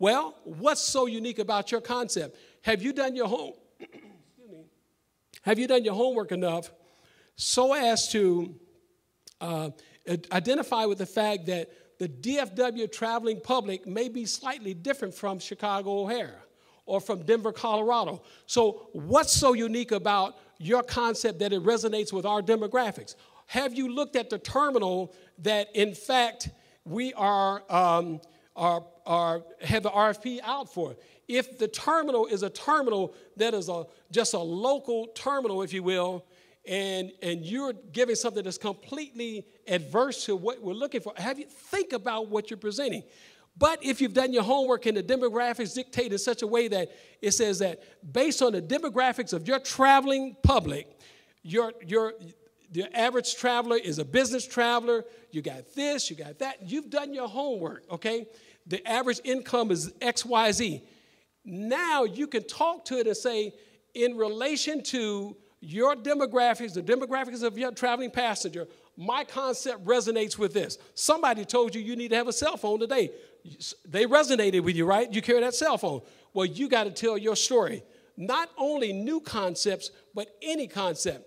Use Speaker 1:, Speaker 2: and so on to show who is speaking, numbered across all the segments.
Speaker 1: Well, what's so unique about your concept? Have you done your home? Excuse me. Have you done your homework enough so as to identify with the fact that the DFW traveling public may be slightly different from Chicago O'Hare or from Denver, Colorado? So what's so unique about your concept that it resonates with our demographics? Have you looked at the terminal that, in fact, we have the RFP out for? If the terminal is a terminal that is just a local terminal, if you will, and you're giving something that's completely adverse to what we're looking for, think about what you're presenting. But if you've done your homework and the demographics dictate in such a way that it says that based on the demographics of your traveling public, the average traveler is a business traveler, you got this, you got that, you've done your homework, okay? The average income is XYZ. Now you can talk to it and say, in relation to your demographics, the demographics of your traveling passenger, my concept resonates with this. Somebody told you need to have a cell phone today. They resonated with you, right? You carry that cell phone. Well, you got to tell your story. Not only new concepts, but any concept.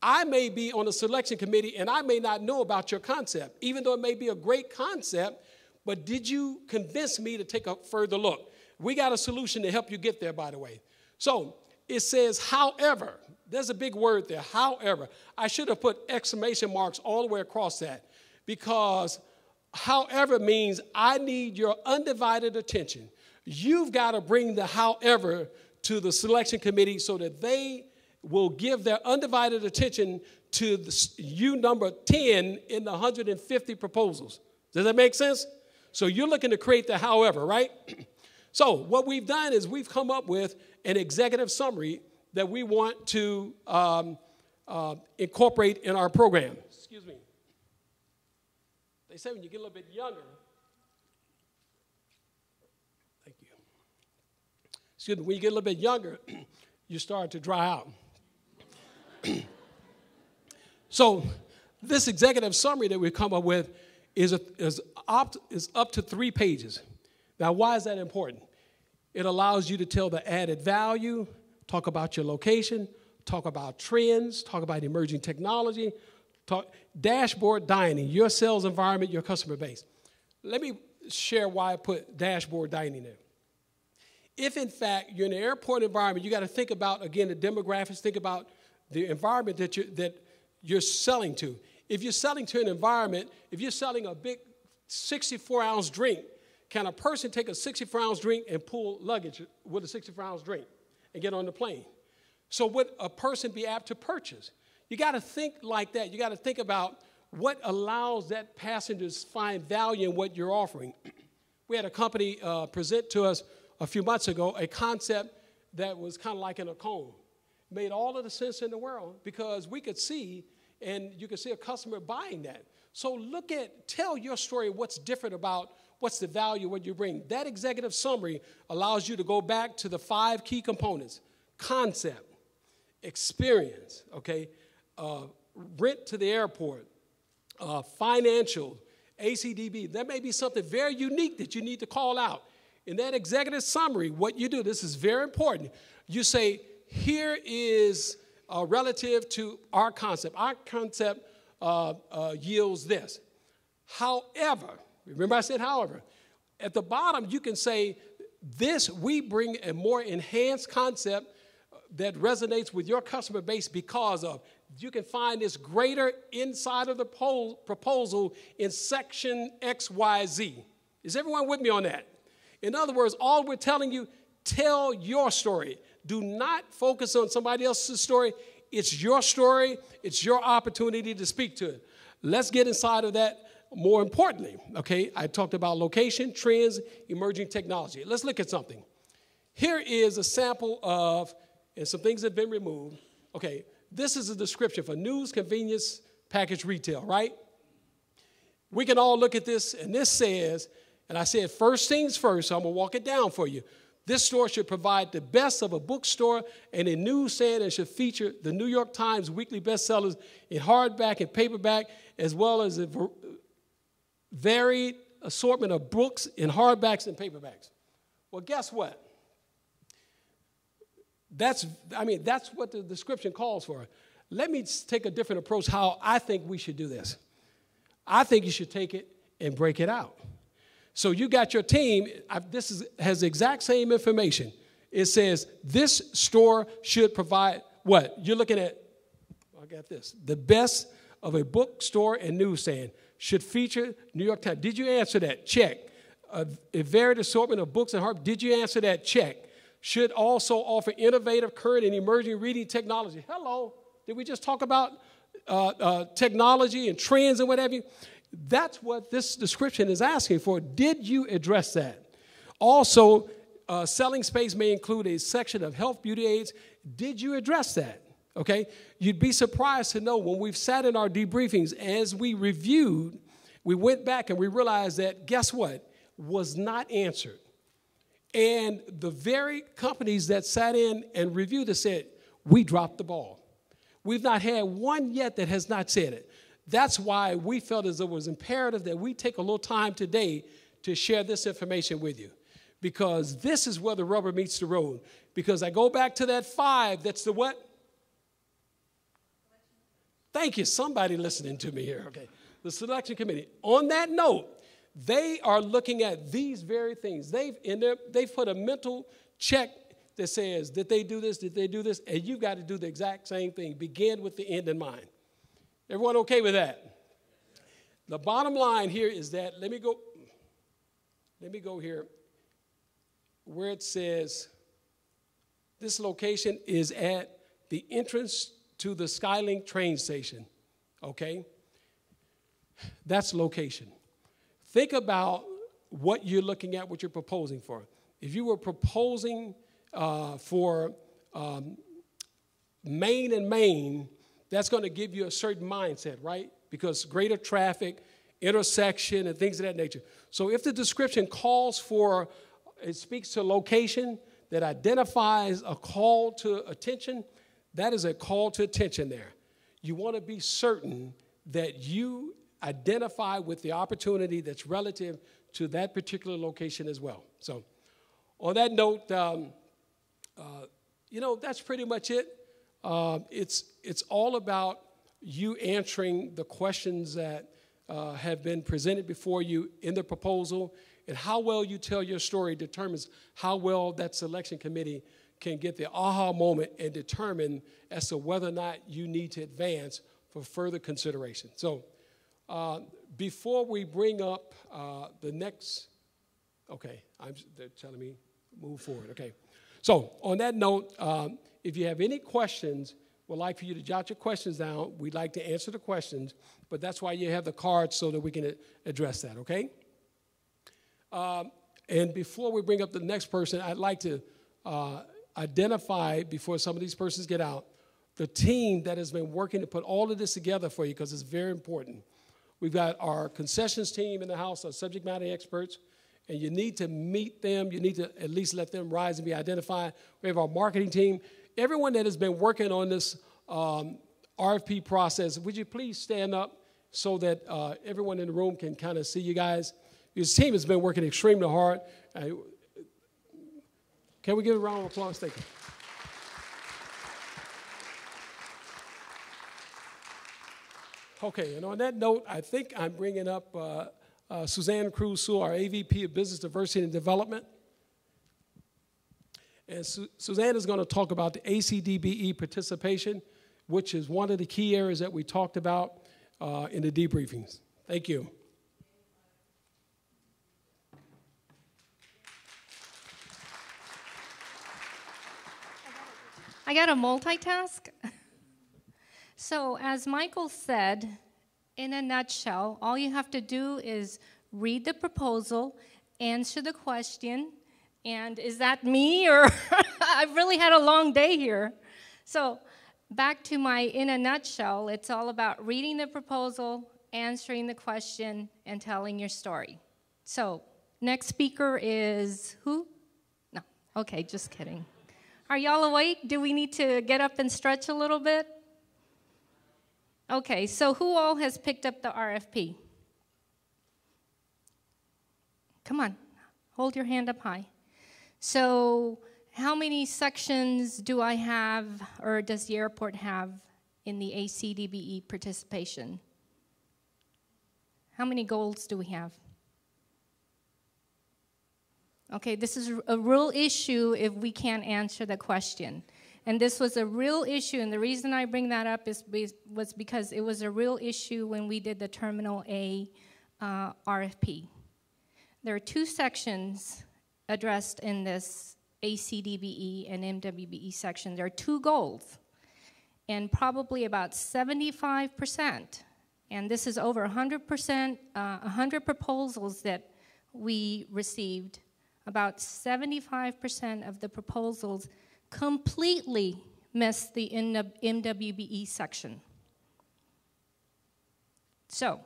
Speaker 1: I may be on a selection committee and I may not know about your concept, even though it may be a great concept, but did you convince me to take a further look? We got a solution to help you get there, by the way. So it says, however, there's a big word there, however. I should have put exclamation marks all the way across that, because however means I need your undivided attention. You've got to bring the however to the selection committee so that they will give their undivided attention to you number 10 in the 150 proposals. Does that make sense? So you're looking to create the however, right? So what we've done is we've come up with an executive summary that we want to incorporate in our program. Excuse me. They say when you get a little bit younger, thank you. Excuse me, when you get a little bit younger, you start to dry out. So this executive summary that we've come up with is up to 3 pages. Now, why is that important? It allows you to tell the added value, talk about your location, talk about trends, talk about emerging technology, dashboard dining, your sales environment, your customer base. Let me share why I put dashboard dining there. If, in fact, you're in an airport environment, you got to think about, again, the demographics, think about the environment that you're selling to. If you're selling to an environment, if you're selling a big 64-ounce drink, can a person take a 64-ounce drink and pull luggage with a 64-ounce drink and get on the plane? So would a person be apt to purchase? You got to think like that. You got to think about what allows that passenger to find value in what you're offering. We had a company present to us a few months ago a concept that was kind of like in a cone. Made all of the sense in the world because we could see, and you could see a customer buying that. So tell your story, what's different about, what's the value, what you bring. That executive summary allows you to go back to the 5 key components: concept, experience, okay, rent to the airport, financial, ACDB. That may be something very unique that you need to call out. In that executive summary, what you do, this is very important. You say, here is relative to our concept. Our concept yields this. However, remember I said however. At the bottom, you can say this, we bring a more enhanced concept that resonates with your customer base because of. You can find this greater inside of the proposal in section XYZ. Is everyone with me on that? In other words, all we're telling you, tell your story. Do not focus on somebody else's story. It's your story. It's your opportunity to speak to it. Let's get inside of that more importantly. Okay, I talked about location, trends, emerging technology. Let's look at something. Here is a sample of, and some things have been removed. Okay, this is a description for news, convenience, package retail, right? We can all look at this, and this says, and I said first things first, so I'm going to walk it down for you. This store should provide the best of a bookstore and a newsstand and should feature the New York Times weekly bestsellers in hardback and paperback, as well as a varied assortment of books in hardbacks and paperbacks. Well, guess what? That's what the description calls for. Let me take a different approach how I think we should do this. I think you should take it and break it out. So you got your team. Has the exact same information. It says this store should provide what? You're looking at, I got this. The best of a bookstore and newsstand should feature New York Times. Did you answer that? Check. A varied assortment of books and hard. Did you answer that? Check. Should also offer innovative, current, and emerging reading technology. Hello. Did we just talk about technology and trends and whatever? That's what this description is asking for. Did you address that? Also, selling space may include a section of health, beauty aids. Did you address that? Okay? You'd be surprised to know when we've sat in our debriefings, as we reviewed, we went back and we realized that, guess what? Was not answered. And the very companies that sat in and reviewed it said, we dropped the ball. We've not had one yet that has not said it. That's why we felt as though it was imperative that we take a little time today to share this information with you, because this is where the rubber meets the road. Because I go back to that 5, that's the what? Thank you, somebody listening to me here, okay. The selection committee. On that note, they are looking at these very things. They've put a mental check that says, did they do this, did they do this? And you've got to do the exact same thing. Begin with the end in mind. Everyone okay with that? The bottom line here is that, let me go here, where it says, this location is at the entrance to the Skylink train station, okay? That's location. Think about what you're looking at, what you're proposing for. If you were proposing for Main and Main, that's going to give you a certain mindset, right? Because greater traffic, intersection, and things of that nature. So if the description calls for, it speaks to location that identifies a call to attention, that is a call to attention there. You want to be certain that you identify with the opportunity that's relative to that particular location as well. So on that note, that's pretty much it. It's all about you answering the questions that have been presented before you in the proposal, and how well you tell your story determines how well that selection committee can get the aha moment and determine as to whether or not you need to advance for further consideration. So before we bring up the next, they're telling me move forward, okay. So on that note, if you have any questions, we'd like for you to jot your questions down. We'd like to answer the questions, but that's why you have the cards so that we can address that, okay? And before we bring up the next person, I'd like to identify, before some of these persons get out, the team that has been working to put all of this together for you, because it's very important. We've got our concessions team in the house, our subject matter experts, and you need to meet them. You need to at least let them rise and be identified. We have our marketing team. Everyone that has been working on this RFP process, would you please stand up so that everyone in the room can kind of see you guys? This team has been working extremely hard. Can we give a round of applause? Thank you. Okay, and on that note, I think I'm bringing up Suzanne Cruz-Sewell, our AVP of Business Diversity and Development. And Suzanne is going to talk about the ACDBE participation, which is one of the key areas that we talked about in the debriefings. Thank you.
Speaker 2: I got to multitask. So as Michael said, in a nutshell, all you have to do is read the proposal, answer the question, and is that me, or I've really had a long day here. So back to my in a nutshell, it's all about reading the proposal, answering the question, and telling your story. So next speaker is who? No, okay, just kidding. Are y'all awake? Do we need to get up and stretch a little bit? Okay, so who all has picked up the RFP? Come on, hold your hand up high. So how many sections do I have, or does the airport have in the ACDBE participation? How many goals do we have? Okay, this is a real issue if we can't answer the question. And this was a real issue, and the reason I bring that up was because it was a real issue when we did the Terminal A RFP. There are two sections addressed in this ACDBE and MWBE section. There are two goals, and probably about 75%, and this is over 100%, 100 proposals that we received. About 75% of the proposals completely missed the MWBE section. So,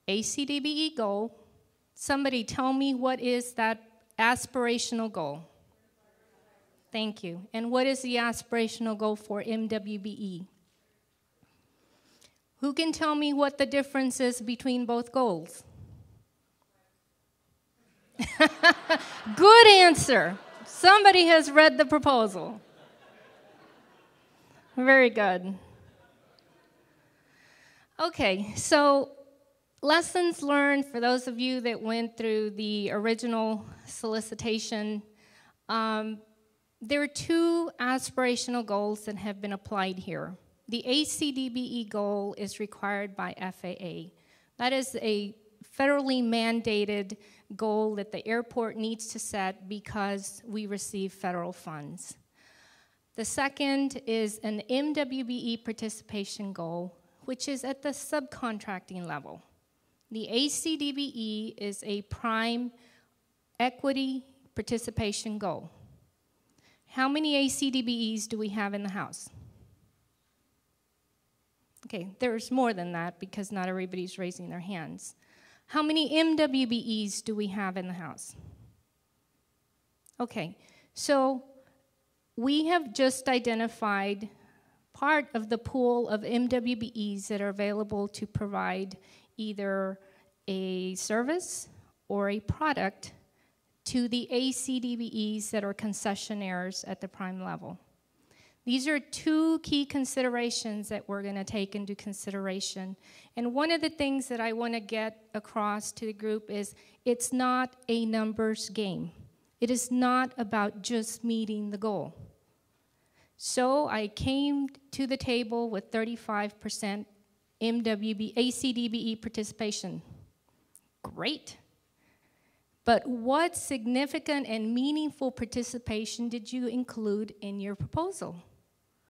Speaker 2: ACDBE goal, somebody tell me what is that aspirational goal? Thank you. And what is the aspirational goal for MWBE? Who can tell me what the difference is between both goals? Good answer. Somebody has read the proposal. Very good. Okay, so lessons learned for those of you that went through the original solicitation. There are two aspirational goals that have been applied here. The ACDBE goal is required by FAA. That is a federally mandated goal that the airport needs to set because we receive federal funds. The second is an MWBE participation goal, which is at the subcontracting level. The ACDBE is a prime equity participation goal. How many ACDBEs do we have in the house? Okay, there's more than that because not everybody's raising their hands. How many MWBEs do we have in the house? Okay, so we have just identified part of the pool of MWBEs that are available to provide either a service or a product to the ACDBEs that are concessionaires at the prime level. These are two key considerations that we're going to take into consideration. And one of the things that I want to get across to the group is it's not a numbers game. It is not about just meeting the goal. So I came to the table with 35% ACDBE participation. Great. But what significant and meaningful participation did you include in your proposal?